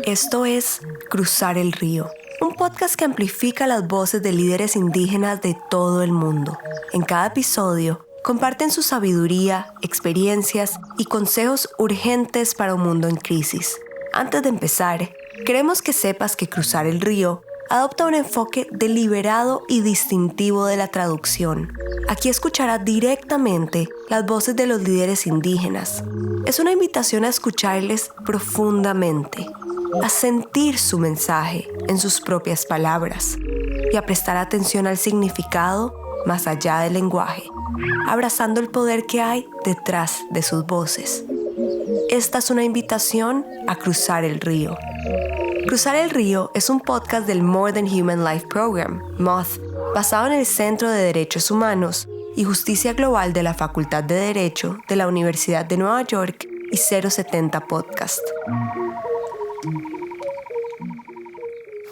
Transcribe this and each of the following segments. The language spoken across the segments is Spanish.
Esto es Cruzar el Río, un podcast que amplifica las voces de líderes indígenas de todo el mundo. En cada episodio, comparten su sabiduría, experiencias y consejos urgentes para un mundo en crisis. Antes de empezar, queremos que sepas que Cruzar el Río adopta un enfoque deliberado y distintivo de la traducción. Aquí escucharás directamente las voces de los líderes indígenas. Es una invitación a escucharles profundamente, a sentir su mensaje en sus propias palabras y a prestar atención al significado más allá del lenguaje, abrazando el poder que hay detrás de sus voces. Esta es una invitación a cruzar el río. Cruzar el Río es un podcast del More Than Human Life Program, MOTH, basado en el Centro de Derechos Humanos y Justicia Global de la Facultad de Derecho de la Universidad de Nueva York y 070 Podcast.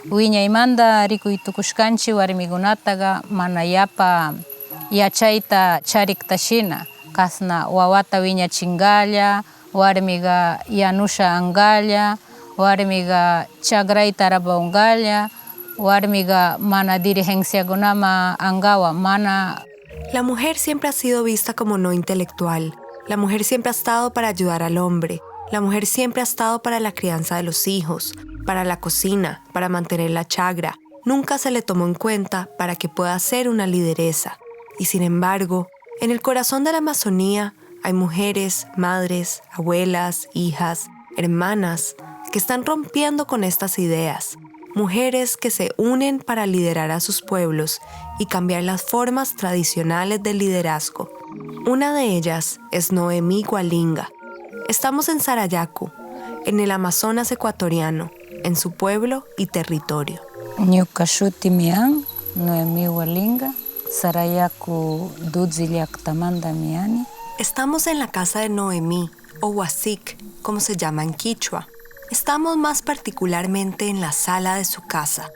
Wiñaymanta rikuytukushkanchi warmikunataqa mana yapa yachayta chariktashina kasna wawata wiñachingalla, warmiga yanusha angalla, warmiga chagrayta rapaungalla, warmiga mana dirigenciakunama angawa mana. La mujer siempre ha sido vista como no intelectual. La mujer siempre ha estado para ayudar al hombre. La mujer siempre ha estado para la crianza de los hijos, para la cocina, para mantener la chagra. Nunca se le tomó en cuenta para que pueda ser una lideresa. Y sin embargo, en el corazón de la Amazonía hay mujeres, madres, abuelas, hijas, hermanas, que están rompiendo con estas ideas. Mujeres que se unen para liderar a sus pueblos y cambiar las formas tradicionales del liderazgo. Una de ellas es Noemí Gualinga. Estamos en Sarayaku, en el Amazonas ecuatoriano, en su pueblo y territorio. Ñuka shutimian, Noemí Gualinga, Sarayaku Dudziliaktamanda miani. Estamos en la casa de Noemí, o Huasic, como se llama en Quichua. Estamos más particularmente en la sala de su casa.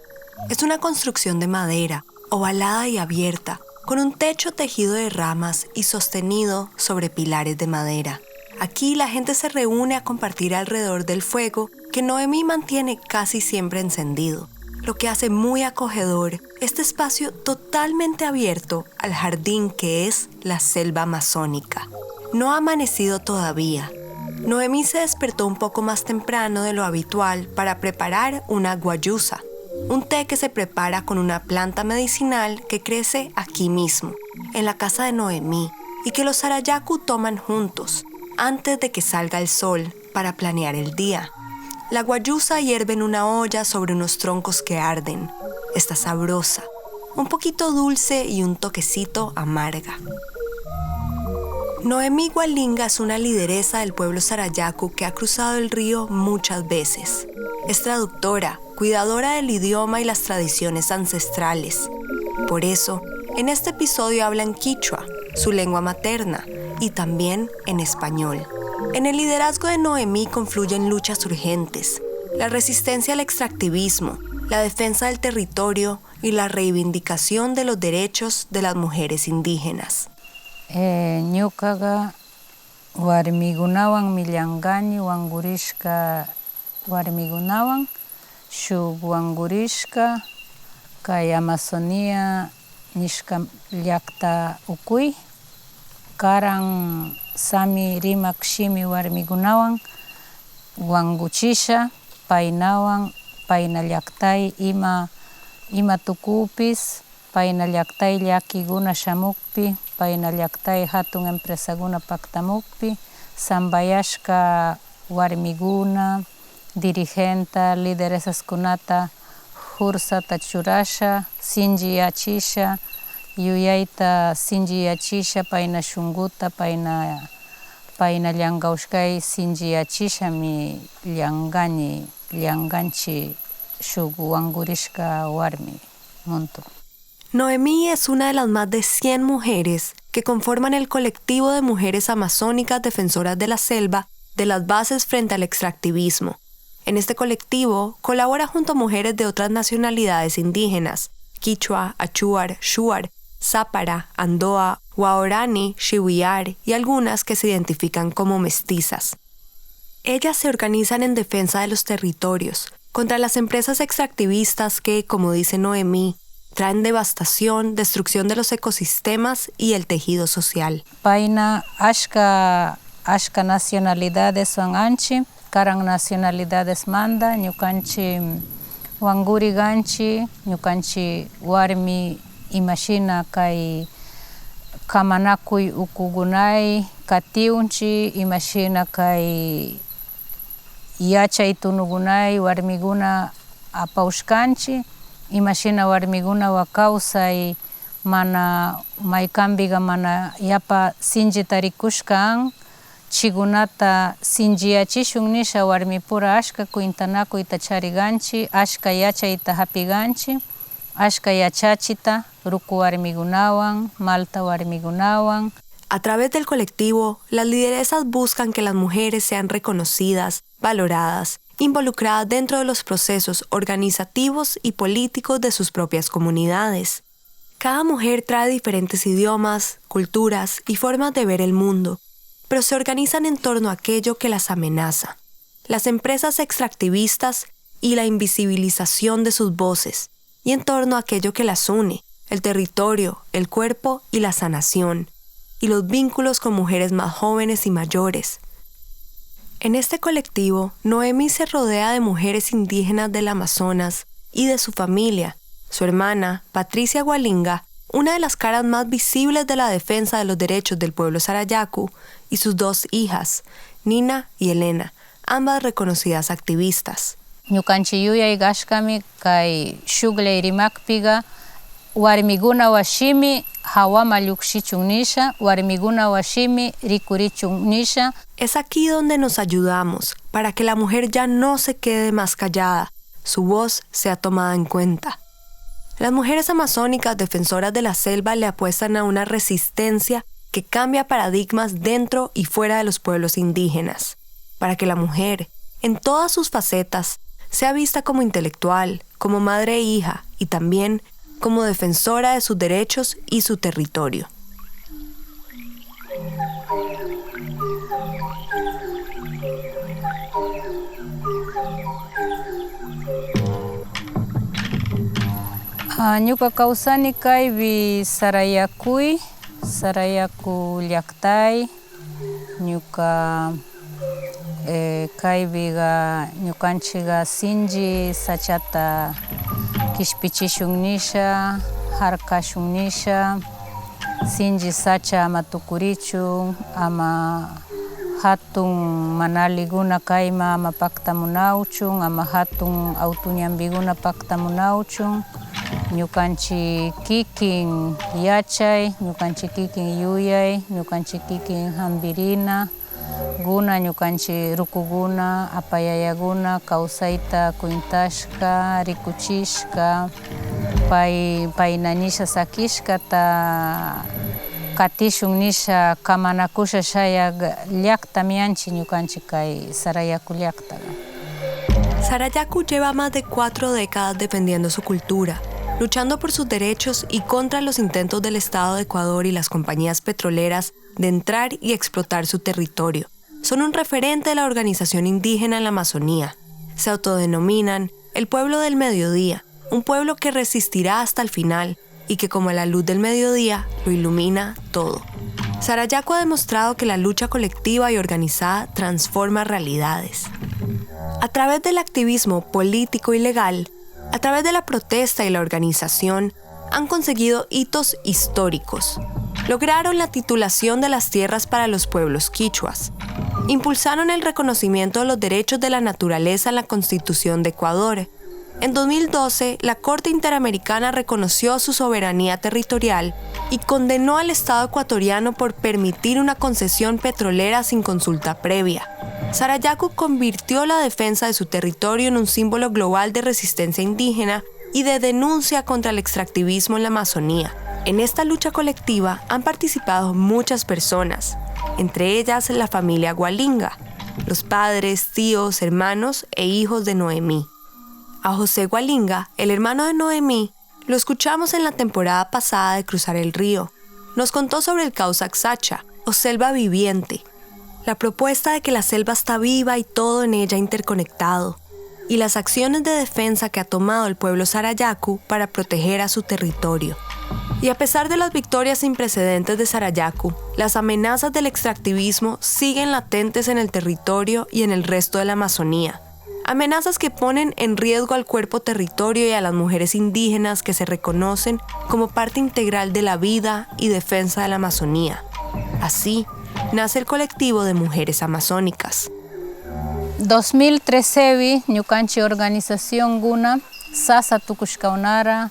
Es una construcción de madera, ovalada y abierta, con un techo tejido de ramas y sostenido sobre pilares de madera. Aquí la gente se reúne a compartir alrededor del fuego que Noemí mantiene casi siempre encendido, lo que hace muy acogedor este espacio totalmente abierto al jardín que es la selva amazónica. No ha amanecido todavía. Noemí se despertó un poco más temprano de lo habitual para preparar una guayusa, un té que se prepara con una planta medicinal que crece aquí mismo, en la casa de Noemí, y que los Sarayaku toman juntos, antes de que salga el sol, para planear el día. La guayusa hierve en una olla sobre unos troncos que arden. Está sabrosa, un poquito dulce y un toquecito amarga. Noemí Gualinga es una lideresa del pueblo Sarayaku que ha cruzado el río muchas veces. Es traductora, cuidadora del idioma y las tradiciones ancestrales. Por eso, en este episodio habla en quichua, su lengua materna, y también en español. En el liderazgo de Noemí confluyen luchas urgentes, la resistencia al extractivismo, la defensa del territorio y la reivindicación de los derechos de las mujeres indígenas. Ñukaqa warmigunawan millangani wangurishka warmigunawan shuk wangurishka kay Amazonia nishka llaqta ukuy karan sami rimak shimi warmigunawan wanguchisha paynawan payna llaqtay ima tukupis payna llaqtay llakiguna shamukpi payna llaqtay hatun empresaguna paktamukpi sambayashka warmiguna dirigenta lideresaskunata fursata churasha sinchiyachisha yuyayta sinchiyachisha payna shunquta payna llankawashkay sinchiyachishami llankanchik shuk wangurishka warmi muntu. Noemí es una de las más de 100 mujeres que conforman el colectivo de mujeres amazónicas defensoras de la selva de las bases frente al extractivismo. En este colectivo colabora junto a mujeres de otras nacionalidades indígenas, quichua, achuar, shuar, zápara, andoa, guaorani, xiuhillar y algunas que se identifican como mestizas. Ellas se organizan en defensa de los territorios, contra las empresas extractivistas que, como dice Noemí, traen devastación, destrucción de los ecosistemas y el tejido social. Paina ashka nacionalidades son anchi, karan nacionalidades manda, ñukanchi wanguri ganchi, ñukanchi warmi imashina kay kamanakuy ukugunay katiunchi, imashina kay yachay tunugunay warmiguna apawshkanchi, imashina warmiguna kawsay mana maykambiga mana yapa sinchi tarikushkan, chigunata sinchiyachishun nisha warmipura ashka kuintanakuyta chariganchi, ashka yachayta hapiganchi, ashka yachachita ruku warmigunawan, malta warmigunawan. A través del colectivo, las lideresas buscan que las mujeres sean reconocidas, valoradas, involucradas dentro de los procesos organizativos y políticos de sus propias comunidades. Cada mujer trae diferentes idiomas, culturas y formas de ver el mundo, pero se organizan en torno a aquello que las amenaza, las empresas extractivistas y la invisibilización de sus voces, y en torno a aquello que las une, el territorio, el cuerpo y la sanación, y los vínculos con mujeres más jóvenes y mayores. En este colectivo, Noemí se rodea de mujeres indígenas del Amazonas y de su familia. Su hermana, Patricia Gualinga, una de las caras más visibles de la defensa de los derechos del pueblo Sarayaku, y sus dos hijas, Nina y Elena, ambas reconocidas activistas. Ñukanchi yuyay gashkami kay shuglay rimakpiga warmiguna washimi hawama llukshichun nisha, warmiguna washimi rikurichun nisha. Es aquí donde nos ayudamos, para que la mujer ya no se quede más callada, su voz sea tomada en cuenta. Las mujeres amazónicas defensoras de la selva le apuestan a una resistencia que cambia paradigmas dentro y fuera de los pueblos indígenas, para que la mujer, en todas sus facetas, sea vista como intelectual, como madre e hija y también como defensora de sus derechos y su territorio. Ñuka kawsani kaypi Sarayaku llaktay, ñuka kaypiga ñukanchiga sinchi sachata kishpichishun nisha, harkashun nisha, sinchi sacha ama tukurichun, ama hatun manaliguna kayma ama paktamunawchun, ama hatun autuñambiguna paktamunawchun. Ñukanchi kikin yachay, ñukanchi kikin yuyay, ñukanchi kikin hambirina guna, ñukanchi rukuguna, apayayaguna kawsayta kuintashka, rikuchishka, payna nisha sakishkata katishun nisha kamanakusha shaya llakta mianchi ñukanchi kay Sarayaku llaktaga. Sarayaku lleva más de 4 décadas defendiendo su cultura, luchando por sus derechos y contra los intentos del Estado de Ecuador y las compañías petroleras de entrar y explotar su territorio. Son un referente de la organización indígena en la Amazonía. Se autodenominan el pueblo del mediodía, un pueblo que resistirá hasta el final y que, como la luz del mediodía, lo ilumina todo. Sarayaku ha demostrado que la lucha colectiva y organizada transforma realidades. A través del activismo político y legal, a través de la protesta y la organización, han conseguido hitos históricos. Lograron la titulación de las tierras para los pueblos quichuas. Impulsaron el reconocimiento de los derechos de la naturaleza en la Constitución de Ecuador. En 2012, la Corte Interamericana reconoció su soberanía territorial y condenó al Estado ecuatoriano por permitir una concesión petrolera sin consulta previa. Sarayaku convirtió la defensa de su territorio en un símbolo global de resistencia indígena y de denuncia contra el extractivismo en la Amazonía. En esta lucha colectiva han participado muchas personas, entre ellas la familia Gualinga, los padres, tíos, hermanos e hijos de Noemí. A José Gualinga, el hermano de Noemí, lo escuchamos en la temporada pasada de Cruzar el Río. Nos contó sobre el Causac Sacha, o selva viviente, La propuesta de que la selva está viva y todo en ella interconectado, y las acciones de defensa que ha tomado el pueblo Sarayaku para proteger a su territorio. Y a pesar de las victorias sin precedentes de Sarayaku, las amenazas del extractivismo siguen latentes en el territorio y en el resto de la Amazonía. Amenazas que ponen en riesgo al cuerpo territorio y a las mujeres indígenas que se reconocen como parte integral de la vida y defensa de la Amazonía. Así, nace el colectivo de mujeres amazónicas. 2013 ñukanchik organización guna sasa tukushkaunara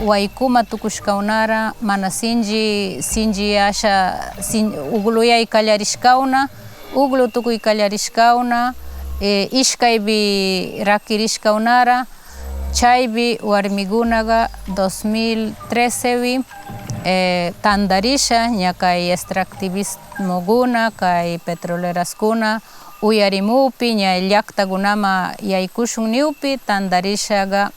waykuma tukushkaunara mana sinji asha ugluyay kallarishkauna uglu tukuy kallarishkauna ishkaybi rakirishkaunara chaybi warmigunaga 2013 tandarisha ña kay extractivismo guna kay petroleras kuna uyarimupi ña llaqtakunama yaykushun niupi tandarishaga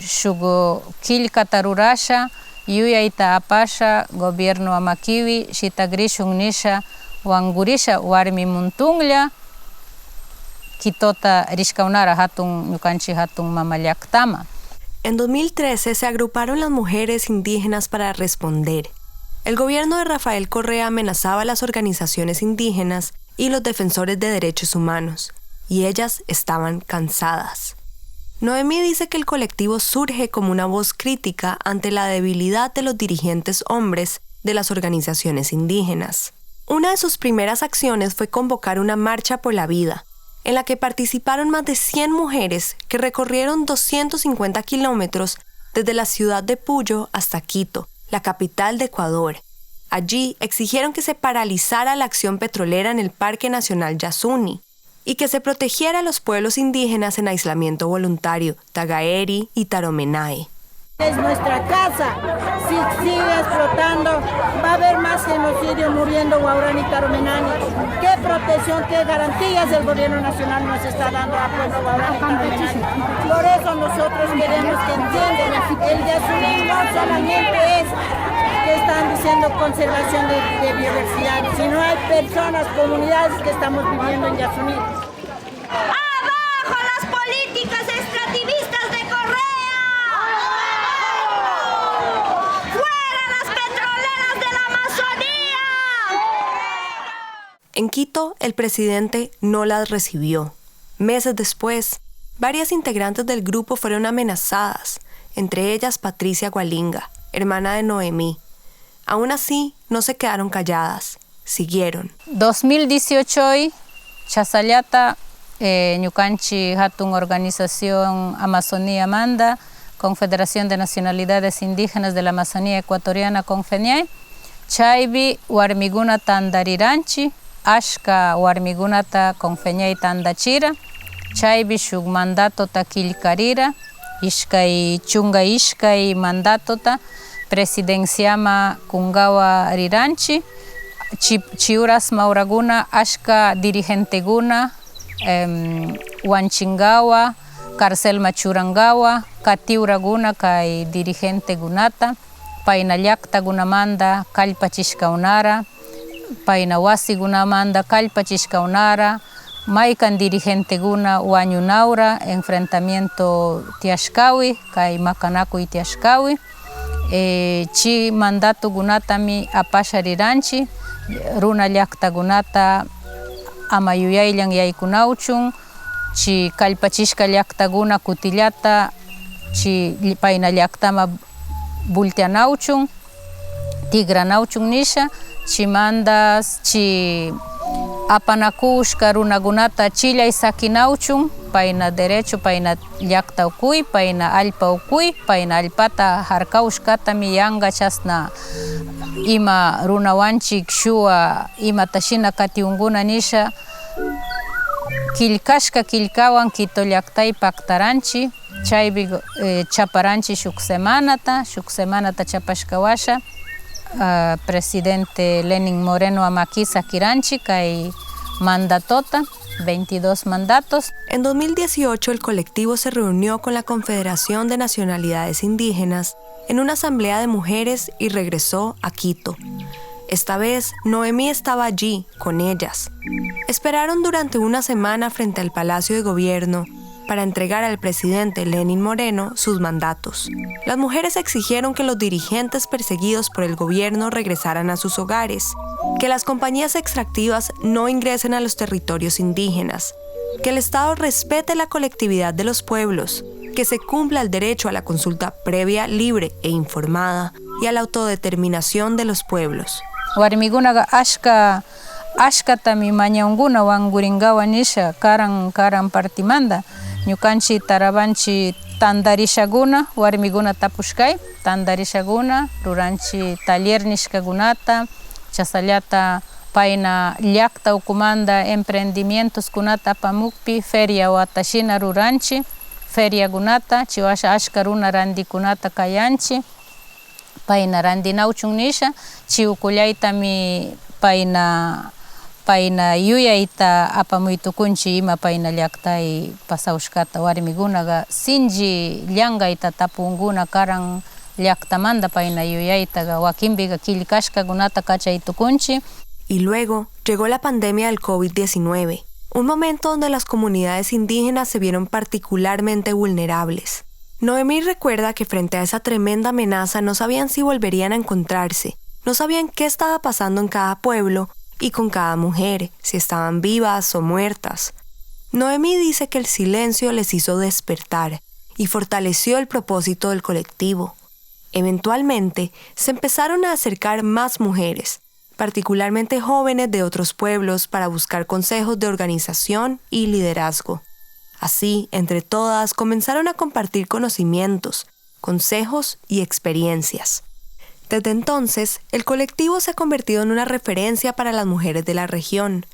shuk killkata rurasha yuyayta apasha gobierno amakiwi shitagrishun nisha wangurisha warmi muntunlla Quitota rishkaunara hatun ñukanchik hatun mama llaqtama. En 2013 se agruparon las mujeres indígenas para responder. El gobierno de Rafael Correa amenazaba a las organizaciones indígenas y los defensores de derechos humanos, y ellas estaban cansadas. Noemí dice que el colectivo surge como una voz crítica ante la debilidad de los dirigentes hombres de las organizaciones indígenas. Una de sus primeras acciones fue convocar una marcha por la vida, en la que participaron más de 100 mujeres que recorrieron 250 kilómetros desde la ciudad de Puyo hasta Quito, la capital de Ecuador. Allí exigieron que se paralizara la acción petrolera en el Parque Nacional Yasuni y que se protegiera a los pueblos indígenas en aislamiento voluntario, Tagaeri y Taromenay. Es nuestra casa. Si sigue explotando, va a haber más genocidio muriendo Guaurani y Taromenani. ¿Qué protección, qué garantías el gobierno nacional nos está dando a pueblo Guaurani y Taromenani? Por eso nosotros queremos que entiendan, el Yasuní no solamente es que están diciendo conservación de biodiversidad, sino hay personas, comunidades que estamos viviendo en Yasuní. ¡Abajo las políticas extractivistas de Correa! En Quito, el presidente no las recibió. Meses después, varias integrantes del grupo fueron amenazadas, entre ellas Patricia Gualinga, hermana de Noemí. Aún así, no se quedaron calladas, siguieron. 2018, Chasallata, ñukanchik hatun organización Amazonía Manda, Confederación de Nacionalidades Indígenas de la Amazonía Ecuatoriana, Confeñay, chaybi warmiguna tandariranchi, ashka warmigunata Confeñay tandachira, chaybi shuk mandatota killkarira, ishkay chunga ishkay mandatota presidenciama kungawa riranchi, chiuras mauraguna ashka dirigenteguna wanchingawa, Carcel Machurangawa, Katiuraguna kay dirigente gunata, Paina llaqta gunamanda kallpachishkaunara, Paina wasi gunamanda kallpachishkaunara, Maikan dirigente guna wañunaura, enfrentamiento tiashkawi, kay makanakuy tiashkawi, chi mandato gunatami apashariranchi, runa llaqta gunata amayuyayllan yaykunawchun, chi kallpachishka llaqtaguna kutillata chi payna llaqtama volteanawchun, tigranawchun nisha, chimandas chi apanakushka runagunata chillay sakinawchun, payna derecho payna llaqta ukuy, payna allpa ukuy, payna allpata harkawshkatami yanqa chasna ima runawanchik shua imatashina katiunkuna nisha, Kilkashka kilkawan Quito llaqtay paktaranchi, chaybi chaparanchi shuk semanata chapashkawasha, presidente Lenin Moreno Amaki sakiranchi kay mandatota, 22 mandatos. En 2018 el colectivo se reunió con la Confederación de Nacionalidades Indígenas en una asamblea de mujeres y regresó a Quito. Esta vez, Noemí estaba allí, con ellas. Esperaron durante una semana frente al Palacio de Gobierno para entregar al presidente Lenín Moreno sus mandatos. Las mujeres exigieron que los dirigentes perseguidos por el gobierno regresaran a sus hogares, que las compañías extractivas no ingresen a los territorios indígenas, que el Estado respete la colectividad de los pueblos, que se cumpla el derecho a la consulta previa, libre e informada y a la autodeterminación de los pueblos. Warmigunaga ashkata mi mañaunguna wanguringawa nisha karan partimanda. Ñukanchi tarabanchi tandarishaguna warmiguna tapushkay, tandarishaguna ruranchi taller nishkagunata, chasallata paina llakta ukumanda emprendimientos kunata apamukpi feria watashina ruranchi, feria gunata chiwasha ashkaruna randikunata kayanchi, paina randinauchun nisha chiukullayta mi paina yuyayta apamuytukunchi ima paina llaktay pasawshkata warmigunaga sinji llankayta tapunguna karan llaktamanda paina yuyaytaga wakinpiga killkashkakunata kachaytukunchi. Y luego llegó la pandemia del COVID-19, un momento donde las comunidades indígenas se vieron particularmente vulnerables. Noemí recuerda que frente a esa tremenda amenaza no sabían si volverían a encontrarse, no sabían qué estaba pasando en cada pueblo y con cada mujer, si estaban vivas o muertas. Noemí dice que el silencio les hizo despertar y fortaleció el propósito del colectivo. Eventualmente, se empezaron a acercar más mujeres, particularmente jóvenes de otros pueblos, para buscar consejos de organización y liderazgo. Así, entre todas, comenzaron a compartir conocimientos, consejos y experiencias. Desde entonces, el colectivo se ha convertido en una referencia para las mujeres de la región.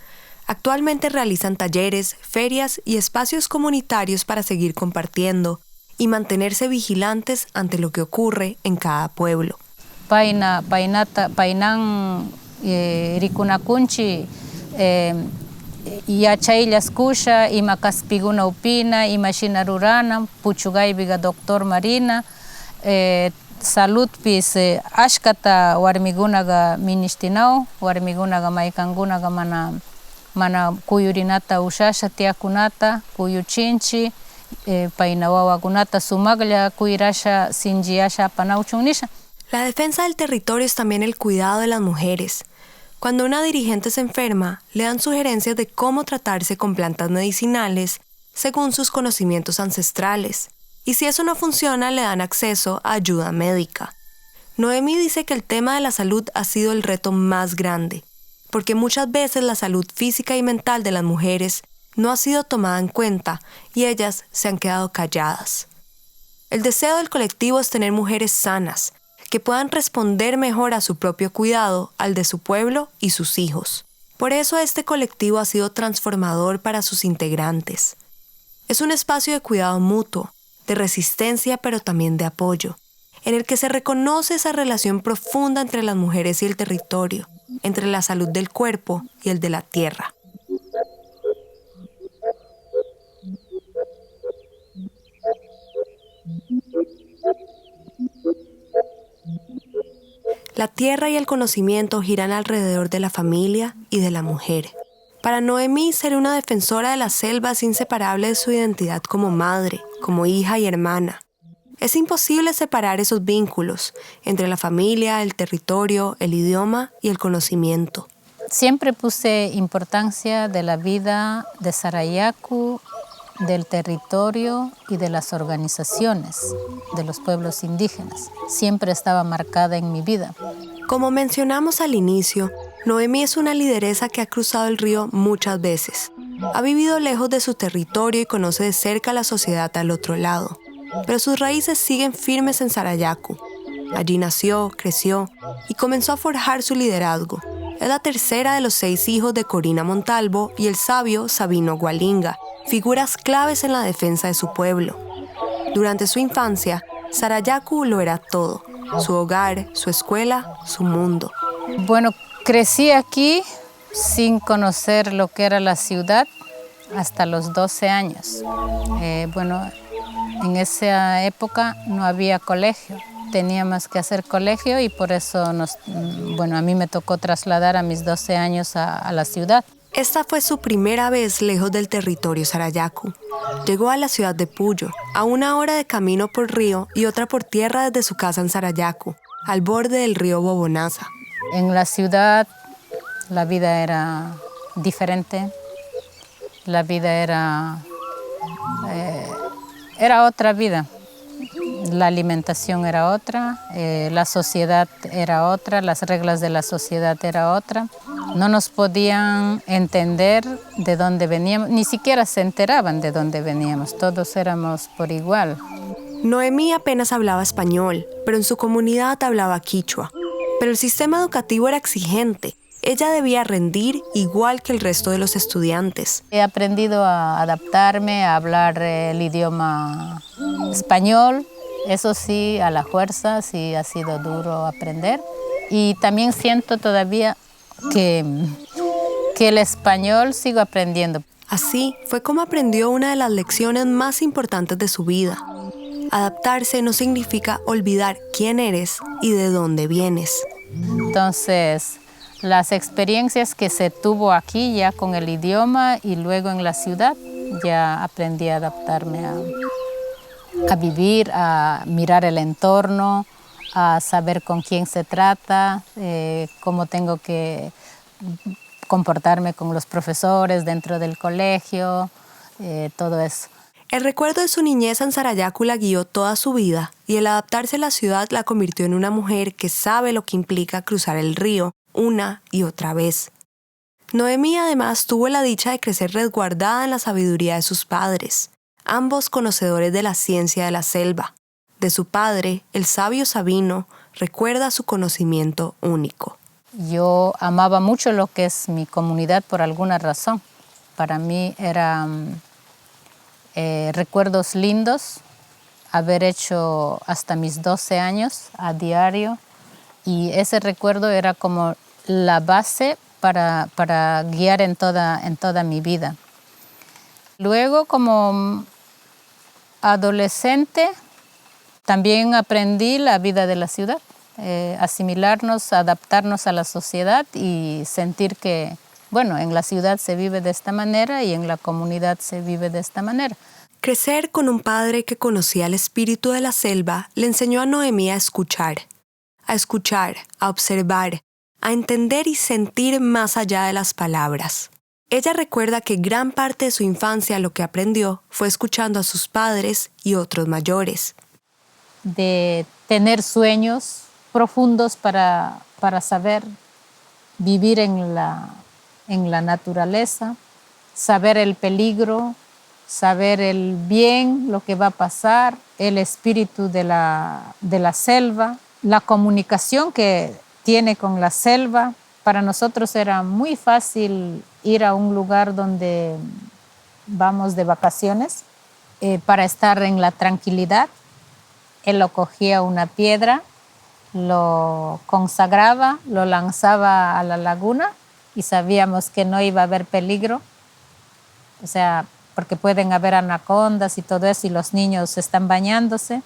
Actualmente realizan talleres, ferias y espacios comunitarios para seguir compartiendo y mantenerse vigilantes ante lo que ocurre en cada pueblo. Painan rikunakunchi yachayllas kusha, ima kaspiguna upina, ima shina rurana, puchugaypiga doctor Marina, saludpis ashkata warmigunaga ministinaw, warmigunaga maykankunaga mana kuyurinata ushasha tiakunata, kuyuchinchi, paina wawakunata sumaqlla kuyirasha sinchiyasha apanawchun nisha. La defensa del territorio es también el cuidado de las mujeres. Cuando una dirigente se enferma, le dan sugerencias de cómo tratarse con plantas medicinales según sus conocimientos ancestrales. Y si eso no funciona, le dan acceso a ayuda médica. Noemí dice que el tema de la salud ha sido el reto más grande, porque muchas veces la salud física y mental de las mujeres no ha sido tomada en cuenta y ellas se han quedado calladas. El deseo del colectivo es tener mujeres sanas, que puedan responder mejor a su propio cuidado, al de su pueblo y sus hijos. Por eso este colectivo ha sido transformador para sus integrantes. Es un espacio de cuidado mutuo, de resistencia pero también de apoyo, en el que se reconoce esa relación profunda entre las mujeres y el territorio, entre la salud del cuerpo y el de la tierra. La tierra y el conocimiento giran alrededor de la familia y de la mujer. Para Noemí, ser una defensora de la selva es inseparable de su identidad como madre, como hija y hermana. Es imposible separar esos vínculos entre la familia, el territorio, el idioma y el conocimiento. Siempre puse importancia de la vida de Sarayaku, del territorio y de las organizaciones de los pueblos indígenas. Siempre estaba marcada en mi vida. Como mencionamos al inicio, Noemí es una lideresa que ha cruzado el río muchas veces. Ha vivido lejos de su territorio y conoce de cerca la sociedad al otro lado. Pero sus raíces siguen firmes en Sarayaku. Allí nació, creció y comenzó a forjar su liderazgo. Es la tercera de los 6 hijos de Corina Montalvo y el sabio Sabino Gualinga, figuras claves en la defensa de su pueblo. Durante su infancia, Sarayaku lo era todo: su hogar, su escuela, su mundo. Bueno, crecí aquí sin conocer lo que era la ciudad hasta los 12 años. En esa época no había colegio, teníamos que hacer colegio y por eso a mí me tocó trasladar a mis 12 años a la ciudad. Esta fue su primera vez lejos del territorio Sarayaku. Llegó a la ciudad de Puyo, a 1 hora de camino por río y otra por tierra desde su casa en Sarayaku, al borde del río Bobonaza. En la ciudad la vida era diferente, la vida era otra vida. La alimentación era otra, la sociedad era otra, las reglas de la sociedad era otra. No nos podían entender de dónde veníamos, ni siquiera se enteraban de dónde veníamos, todos éramos por igual. Noemí apenas hablaba español, pero en su comunidad hablaba quichua. Pero el sistema educativo era exigente. Ella debía rendir igual que el resto de los estudiantes. He aprendido a adaptarme, a hablar el idioma español. Eso sí, a la fuerza, sí ha sido duro aprender. Y también siento todavía que el español sigo aprendiendo. Así fue como aprendió una de las lecciones más importantes de su vida. Adaptarse no significa olvidar quién eres y de dónde vienes. Entonces, las experiencias que se tuvo aquí ya con el idioma y luego en la ciudad, ya aprendí a adaptarme a vivir, a mirar el entorno, a saber con quién se trata, cómo tengo que comportarme con los profesores dentro del colegio, todo eso. El recuerdo de su niñez en Sarayaku la guió toda su vida y el adaptarse a la ciudad la convirtió en una mujer que sabe lo que implica cruzar el río una y otra vez. Noemí además tuvo la dicha de crecer resguardada en la sabiduría de sus padres, ambos conocedores de la ciencia de la selva. De su padre, el sabio Sabino, recuerda su conocimiento único. Yo amaba mucho lo que es mi comunidad por alguna razón. Para mí eran recuerdos lindos, haber hecho hasta mis 12 años a diario, y ese recuerdo era como la base para guiar en toda mi vida. Luego, como adolescente, también aprendí la vida de la ciudad, asimilarnos, adaptarnos a la sociedad y sentir que, en la ciudad se vive de esta manera y en la comunidad se vive de esta manera. Crecer con un padre que conocía el espíritu de la selva le enseñó a Noemí a escuchar, a observar, a entender y sentir más allá de las palabras. Ella recuerda que gran parte de su infancia lo que aprendió fue escuchando a sus padres y otros mayores. De tener sueños profundos para saber vivir en la naturaleza, saber el peligro, saber el bien, lo que va a pasar, el espíritu de la selva, la comunicación que tiene con la selva. Para nosotros era muy fácil ir a un lugar donde vamos de vacaciones para estar en la tranquilidad. Él lo cogía una piedra, lo consagraba, lo lanzaba a la laguna y sabíamos que no iba a haber peligro. O sea, porque pueden haber anacondas y todo eso y los niños están bañándose.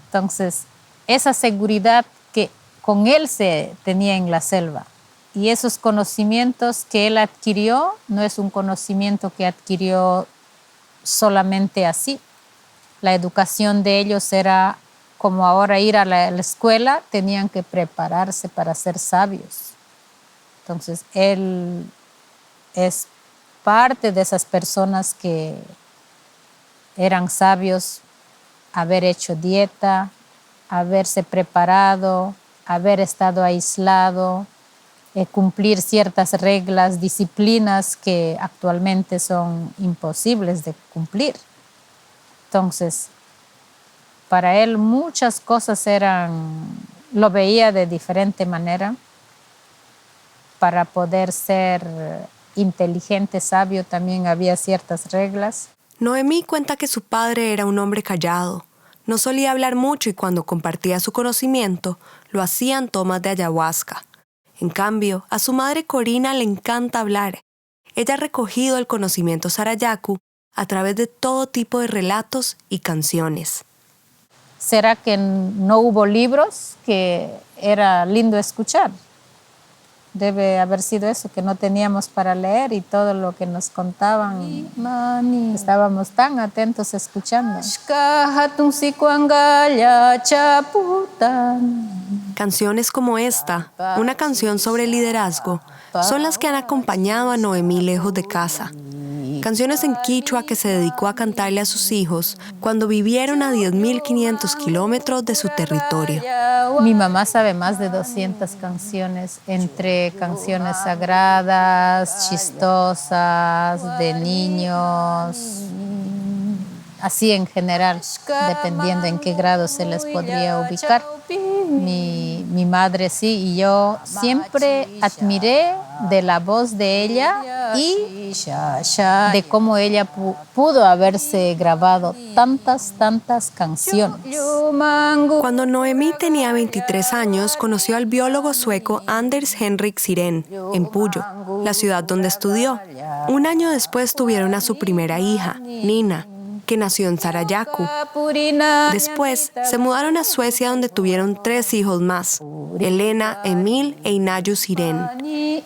Entonces, esa seguridad que con él se tenía en la selva y esos conocimientos que él adquirió, no es un conocimiento que adquirió solamente así. La educación de ellos era como ahora ir a la escuela, tenían que prepararse para ser sabios. Entonces, él es parte de esas personas que eran sabios, haber hecho dieta, haberse preparado, haber estado aislado, cumplir ciertas reglas, disciplinas que actualmente son imposibles de cumplir. Entonces, para él muchas cosas lo veía de diferente manera. Para poder ser inteligente, sabio, también había ciertas reglas. Noemí cuenta que su padre era un hombre callado. No solía hablar mucho y cuando compartía su conocimiento, lo hacía en tomas de ayahuasca. En cambio, a su madre Corina le encanta hablar. Ella ha recogido el conocimiento Sarayaku a través de todo tipo de relatos y canciones. ¿Será que no hubo libros que era lindo escuchar? Debe haber sido eso, que no teníamos para leer y todo lo que nos contaban, estábamos tan atentos escuchando. Canciones como esta, una canción sobre liderazgo, son las que han acompañado a Noemí lejos de casa. Canciones en quichua que se dedicó a cantarle a sus hijos cuando vivieron a 10.500 kilómetros de su territorio. Mi mamá sabe más de 200 canciones, entre canciones sagradas, chistosas, de niños, así en general, dependiendo en qué grado se les podría ubicar. Mi madre sí, y yo siempre admiré de la voz de ella y de cómo ella pudo haberse grabado tantas canciones. Cuando Noemí tenía 23 años, conoció al biólogo sueco Anders Henrik Sirén en Puyo, la ciudad donde estudió. Un año después tuvieron a su primera hija, Nina, que nació en Sarayaku. Después se mudaron a Suecia, donde tuvieron 3 hijos más, Elena, Emil e Inayu Sirén.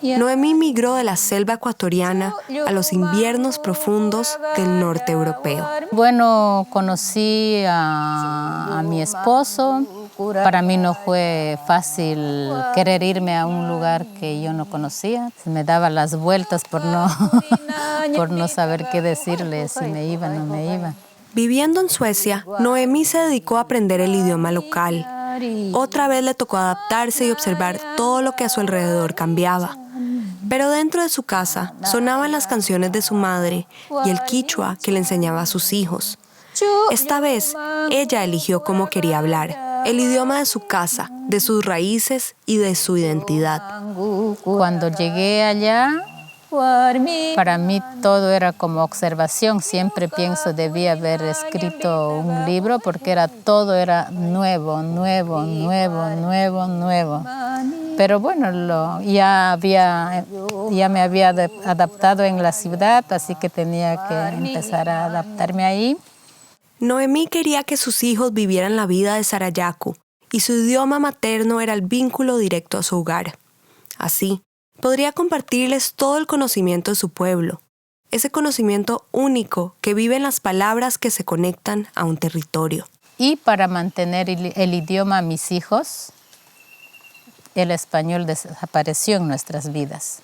Noemí migró de la selva ecuatoriana a los inviernos profundos del norte europeo. Bueno, conocí a mi esposo. Para mí no fue fácil querer irme a un lugar que yo no conocía. Me daba las vueltas por no saber qué decirle, si me iba o no me iba. Viviendo en Suecia, Noemí se dedicó a aprender el idioma local. Otra vez le tocó adaptarse y observar todo lo que a su alrededor cambiaba. Pero dentro de su casa sonaban las canciones de su madre y el quichua que le enseñaba a sus hijos. Esta vez, ella eligió cómo quería hablar, el idioma de su casa, de sus raíces y de su identidad. Cuando llegué allá, para mí todo era como observación. Siempre pienso debía haber escrito un libro porque todo era nuevo. Pero bueno, ya me había adaptado en la ciudad, así que tenía que empezar a adaptarme ahí. Noemí quería que sus hijos vivieran la vida de Sarayaku y su idioma materno era el vínculo directo a su hogar. Así, podría compartirles todo el conocimiento de su pueblo, ese conocimiento único que vive en las palabras que se conectan a un territorio. Y para mantener el idioma a mis hijos, el español desapareció en nuestras vidas,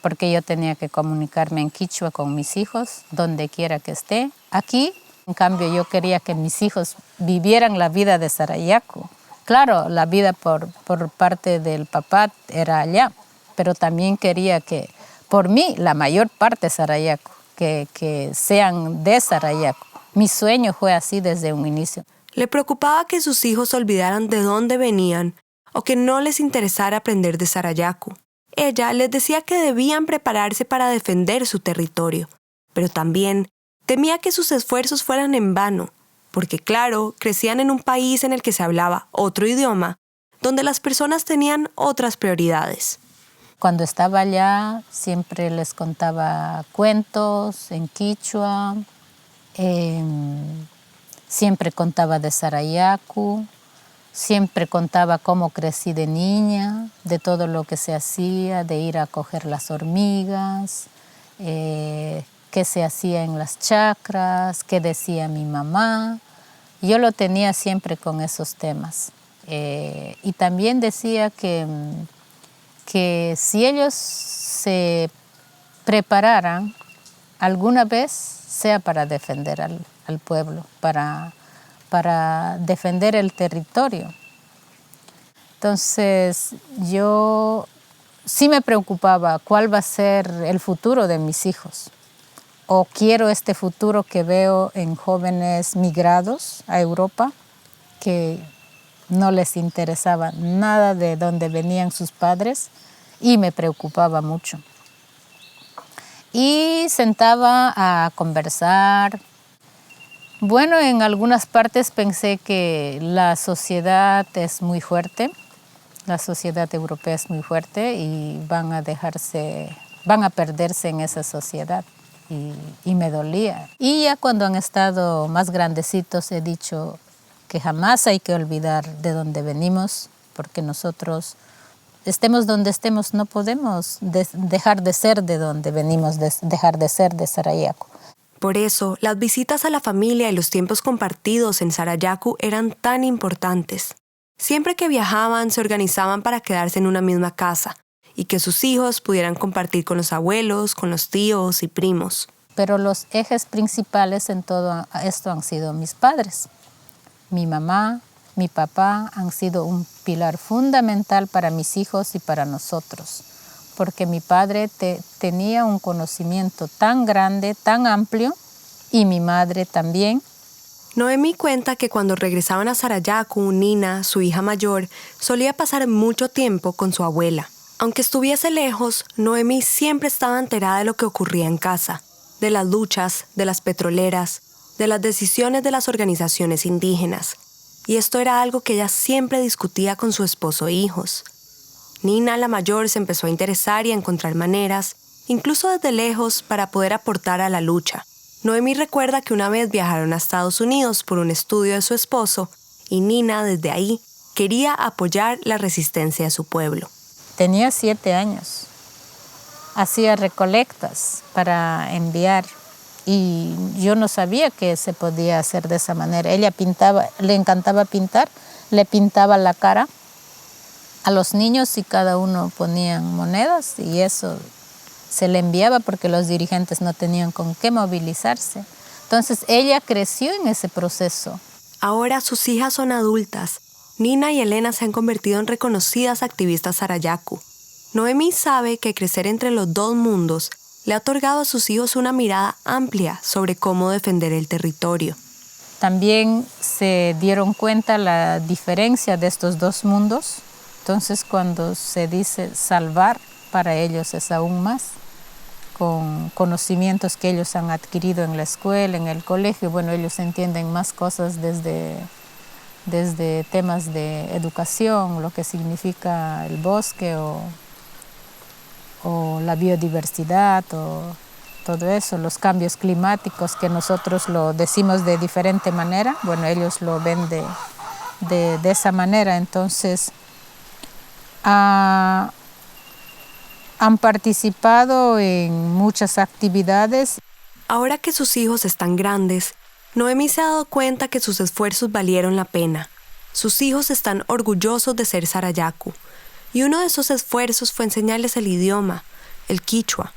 porque yo tenía que comunicarme en quichua con mis hijos, donde quiera que esté. Aquí, en cambio, yo quería que mis hijos vivieran la vida de Sarayaku. Claro, la vida por parte del papá era allá, pero también quería que, por mí, la mayor parte Sarayaku, que sean de Sarayaku. Mi sueño fue así desde un inicio. Le preocupaba que sus hijos olvidaran de dónde venían o que no les interesara aprender de Sarayaku. Ella les decía que debían prepararse para defender su territorio, pero también temía que sus esfuerzos fueran en vano, porque claro, crecían en un país en el que se hablaba otro idioma, donde las personas tenían otras prioridades. Cuando estaba allá, siempre les contaba cuentos en quichua, siempre contaba de Sarayaku, siempre contaba cómo crecí de niña, de todo lo que se hacía, de ir a coger las hormigas, qué se hacía en las chacras, qué decía mi mamá. Yo lo tenía siempre con esos temas. Y también decía que si ellos se prepararan alguna vez, sea para defender al pueblo, para defender el territorio. Entonces, yo sí me preocupaba cuál va a ser el futuro de mis hijos. O quiero este futuro que veo en jóvenes migrados a Europa, que no les interesaba nada de dónde venían sus padres, y me preocupaba mucho. Y sentaba a conversar. Bueno, en algunas partes pensé que la sociedad es muy fuerte, la sociedad europea es muy fuerte y van a perderse en esa sociedad. Y me dolía. Y ya cuando han estado más grandecitos he dicho, que jamás hay que olvidar de dónde venimos, porque nosotros, estemos donde estemos, no podemos dejar de ser de donde venimos, dejar de ser de Sarayaku. Por eso, las visitas a la familia y los tiempos compartidos en Sarayaku eran tan importantes. Siempre que viajaban, se organizaban para quedarse en una misma casa y que sus hijos pudieran compartir con los abuelos, con los tíos y primos. Pero los ejes principales en todo esto han sido mis padres. Mi mamá, mi papá han sido un pilar fundamental para mis hijos y para nosotros, porque mi padre tenía un conocimiento tan grande, tan amplio, y mi madre también. Noemí cuenta que cuando regresaban a Sarayaku, Nina, su hija mayor, solía pasar mucho tiempo con su abuela. Aunque estuviese lejos, Noemí siempre estaba enterada de lo que ocurría en casa, de las luchas, de las petroleras, de las decisiones de las organizaciones indígenas. Y esto era algo que ella siempre discutía con su esposo e hijos. Nina, la mayor, se empezó a interesar y a encontrar maneras, incluso desde lejos, para poder aportar a la lucha. Noemí recuerda que una vez viajaron a Estados Unidos por un estudio de su esposo y Nina, desde ahí, quería apoyar la resistencia de su pueblo. Tenía 7 años. Hacía recolectas para enviar y yo no sabía que se podía hacer de esa manera. Ella pintaba, le encantaba pintar, le pintaba la cara a los niños y cada uno ponían monedas y eso se le enviaba porque los dirigentes no tenían con qué movilizarse. Entonces ella creció en ese proceso. Ahora sus hijas son adultas. Nina y Elena se han convertido en reconocidas activistas Sarayaku. Noemí sabe que crecer entre los dos mundos le ha otorgado a sus hijos una mirada amplia sobre cómo defender el territorio. También se dieron cuenta la diferencia de estos dos mundos. Entonces cuando se dice salvar, para ellos es aún más, con conocimientos que ellos han adquirido en la escuela, en el colegio. Bueno, ellos entienden más cosas desde temas de educación, lo que significa el bosque o la biodiversidad o todo eso, los cambios climáticos que nosotros lo decimos de diferente manera. Bueno, ellos lo ven de esa manera. Entonces, han participado en muchas actividades. Ahora que sus hijos están grandes, Noemí se ha dado cuenta que sus esfuerzos valieron la pena. Sus hijos están orgullosos de ser Sarayaku. Y uno de esos esfuerzos fue enseñarles el idioma, el quichua.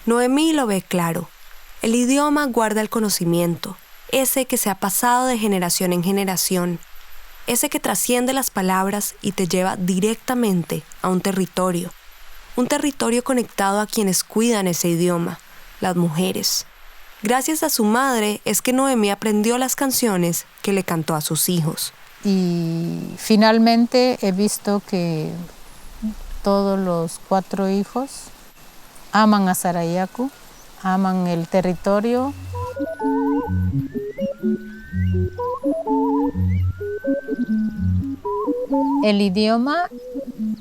Noemí lo ve claro. El idioma guarda el conocimiento, ese que se ha pasado de generación en generación, ese que trasciende las palabras y te lleva directamente a un territorio conectado a quienes cuidan ese idioma, las mujeres. Gracias a su madre es que Noemí aprendió las canciones que le cantó a sus hijos. Y finalmente he visto que todos los 4 hijos aman a Sarayaku, aman el territorio. El idioma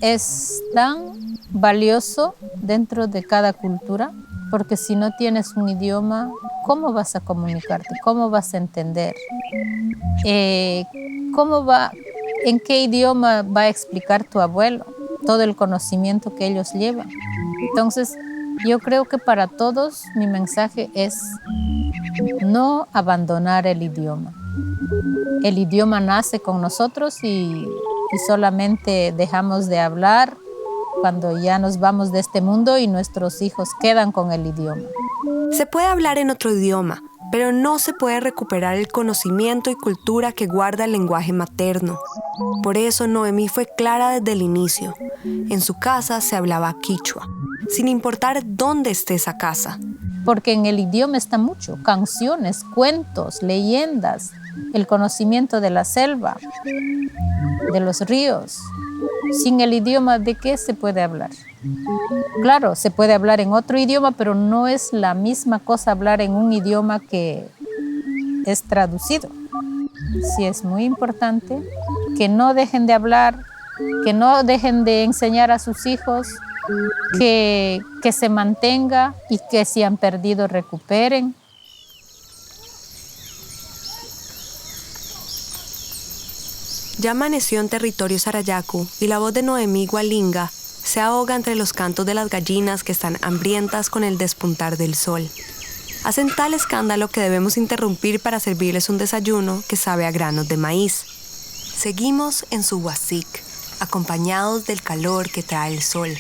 es tan valioso dentro de cada cultura, porque si no tienes un idioma, ¿cómo vas a comunicarte? ¿Cómo vas a entender? ¿En qué idioma va a explicar tu abuelo todo el conocimiento que ellos llevan? Entonces, yo creo que para todos mi mensaje es no abandonar el idioma. El idioma nace con nosotros y solamente dejamos de hablar cuando ya nos vamos de este mundo y nuestros hijos quedan con el idioma. Se puede hablar en otro idioma, pero no se puede recuperar el conocimiento y cultura que guarda el lenguaje materno. Por eso Noemí fue clara desde el inicio. En su casa se hablaba quichua, sin importar dónde esté esa casa. Porque en el idioma está mucho, canciones, cuentos, leyendas, el conocimiento de la selva, de los ríos. Sin el idioma, ¿de qué se puede hablar? Claro, se puede hablar en otro idioma, pero no es la misma cosa hablar en un idioma que es traducido. Sí, es muy importante que no dejen de hablar, que no dejen de enseñar a sus hijos, que se mantenga y que si han perdido recuperen. Ya amaneció en territorio Sarayaku y la voz de Noemí Gualinga se ahoga entre los cantos de las gallinas que están hambrientas con el despuntar del sol. Hacen tal escándalo que debemos interrumpir para servirles un desayuno que sabe a granos de maíz. Seguimos en Suhuasic, acompañados del calor que trae el sol.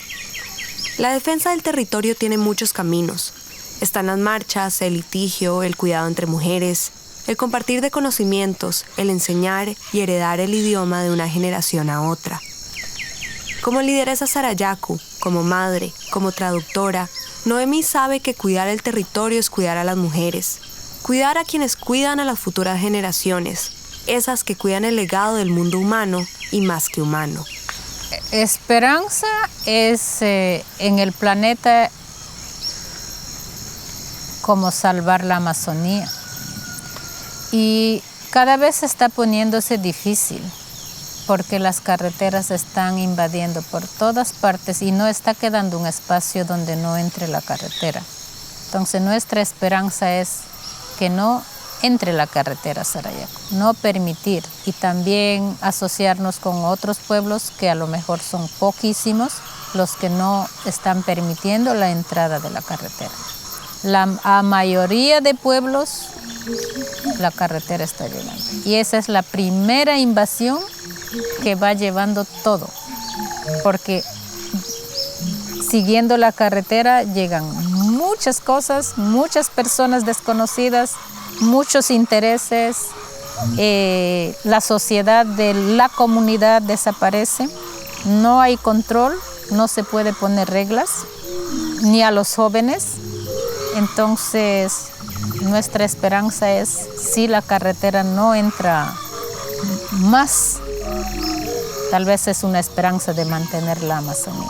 La defensa del territorio tiene muchos caminos. Están las marchas, el litigio, el cuidado entre mujeres, el compartir de conocimientos, el enseñar y heredar el idioma de una generación a otra. Como lideresa Sarayaku, como madre, como traductora, Noemí sabe que cuidar el territorio es cuidar a las mujeres, cuidar a quienes cuidan a las futuras generaciones, esas que cuidan el legado del mundo humano y más que humano. Esperanza es en el planeta como salvar la Amazonía. Y cada vez está poniéndose difícil porque las carreteras están invadiendo por todas partes y no está quedando un espacio donde no entre la carretera. Entonces nuestra esperanza es que no entre la carretera a Sarayaku, no permitir y también asociarnos con otros pueblos que a lo mejor son poquísimos los que no están permitiendo la entrada de la carretera. La mayoría de pueblos la carretera está llegando y esa es la primera invasión que va llevando todo, porque siguiendo la carretera llegan muchas cosas, muchas personas desconocidas, muchos intereses, la sociedad de la comunidad desaparece, no hay control, no se puede poner reglas, ni a los jóvenes. Entonces, nuestra esperanza es, si la carretera no entra más, tal vez es una esperanza de mantener la Amazonía.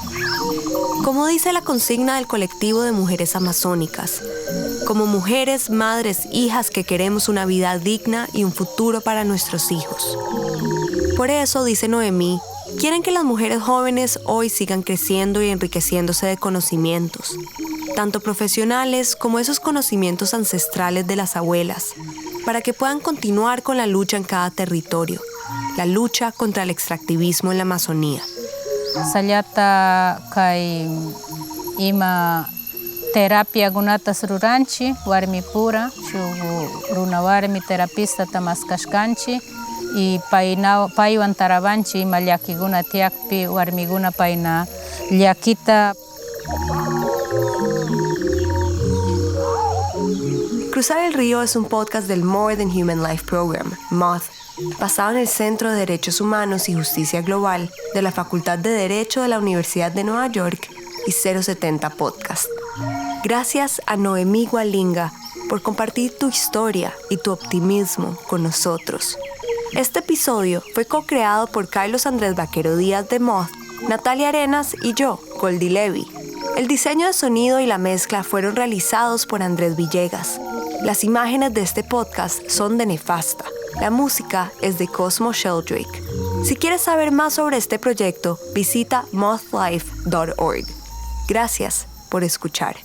Como dice la consigna del colectivo de mujeres amazónicas, como mujeres, madres, hijas que queremos una vida digna y un futuro para nuestros hijos. Por eso, dice Noemí, quieren que las mujeres jóvenes hoy sigan creciendo y enriqueciéndose de conocimientos, tanto profesionales como esos conocimientos ancestrales de las abuelas, para que puedan continuar con la lucha en cada territorio, la lucha contra el extractivismo en la Amazonía. Sayata kai ima terapia gunatas ruranchi, warmi pura, shugu runa warmi terapista tamaskashkanchi, y paiwan tarabanchi ima llakiguna tiakpi, warmiguna paina llakita. Cruzar el Río es un podcast del More Than Human Life Program, MOTH, basado en el Centro de Derechos Humanos y Justicia Global de la Facultad de Derecho de la Universidad de Nueva York y 070 Podcast. Gracias a Noemí Gualinga por compartir tu historia y tu optimismo con nosotros. Este episodio fue co-creado por Carlos Andrés Vaquero Díaz de MOTH, Natalia Arenas y yo, Goldie Levy. El diseño de sonido y la mezcla fueron realizados por Andrés Villegas. Las imágenes de este podcast son de Nefasta. La música es de Cosmo Sheldrake. Si quieres saber más sobre este proyecto, visita mothlife.org. Gracias por escuchar.